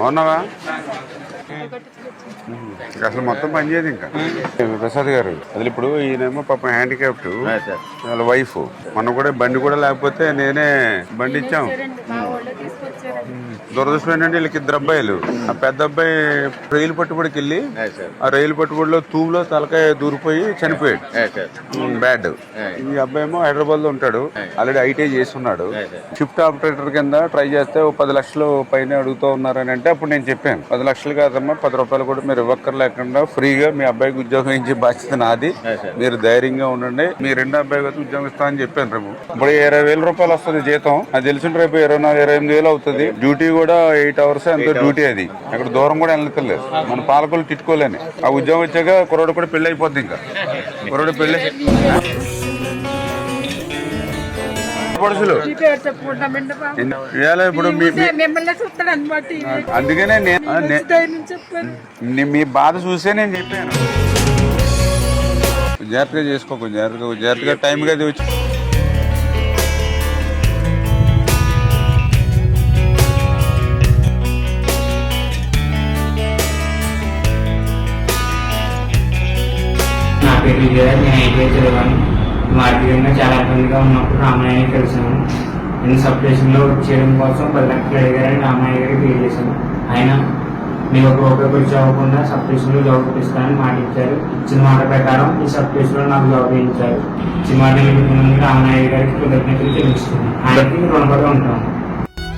అవునావా? అసలు మొత్తం పనిచేయదు ఇంకా. ప్రసాద్ గారు అసలు ఇప్పుడు ఈయనేమో పాపం హ్యాండిక్యాప్ట్, వాళ్ళ వైఫ్. మొన్న కూడా బండి కూడా లేకపోతే నేనే బండి ఇచ్చాం. దురదృష్టం ఏంటంటే వీళ్ళకి 2 అబ్బాయిలు. ఆ పెద్ద అబ్బాయి రైలు పట్టుబడికి వెళ్ళి ఆ రైలు పట్టుబడిలో తూములో తలకాయ దూరిపోయి చనిపోయాడు. బ్యాడ్. ఈ అబ్బాయి ఏమో హైదరాబాద్ లో ఉంటాడు, ఆల్రెడీ ఐటీ చేస్తున్నాడు. షిఫ్ట్ ఆపరేటర్ కింద ట్రై చేస్తే 10 లక్షలు పైన అడుగుతూ ఉన్నారని అంటే అప్పుడు నేను చెప్పాను 10 లక్షలు కాదమ్మా, 10 రూపాయలు కూడా మీరు ఇవ్వక్కర్లేకుండా ఫ్రీగా మీ అబ్బాయికి ఉద్యోగం ఇచ్చే బాధ్యత నాది, మీరు ధైర్యంగా ఉండండి, మీ 2వ అబ్బాయి కదా ఉద్యోగం ఇస్తామని చెప్పాను. రేపు ఇప్పుడు 20,000 రూపాయలు వస్తుంది జీతం. అది తెలిసిన రేపు 24-28 వేలు అవుతుంది. కూడా 8 అవర్స్ ఎంతో డ్యూటీ. అది అక్కడ దూరం కూడా వెళ్ళలేదు. మన పాలకులు తిట్టుకోలేని ఆ ఉద్యోగం వచ్చాక కుర్రోడు కూడా పెళ్లి అయిపోద్ది. ఇంకా కుర్రోడు పెళ్లి పడుసులు ఇప్పుడు అందుకనే మీ బాధ చూసే నేను చెప్పాను. జాగ్రత్తగా చేసుకోకు, జాగ్రత్తగా టైంగా అది వచ్చి నేను ఐటీఐ చదివాను. మార్కెటింగ్లో చాలా ఇబ్బందిగా ఉన్నప్పుడు రామయ్య కలిసాను. నేను సబ్ స్టేషన్లో చేయడం కోసం 10 లక్షలు అడిగారని రామయ్య గారికి తెలియజేశాను. ఆయన మీరు ఒక రూపాయి ఖర్చు అవ్వకుండా సబ్ స్టేషన్లో జాబ్ ఇస్తానని మాట ఇచ్చారు. ఇచ్చిన మాట ప్రకారం ఈ సబ్ స్టేషన్లో నాకు జాబ్ ఇచ్చారు. ఇచ్చిన మాట రామయ్య గారికి కృతజ్ఞతలు తెలుస్తున్నాను. ఆయనకి రుణపడి ఉంటాను.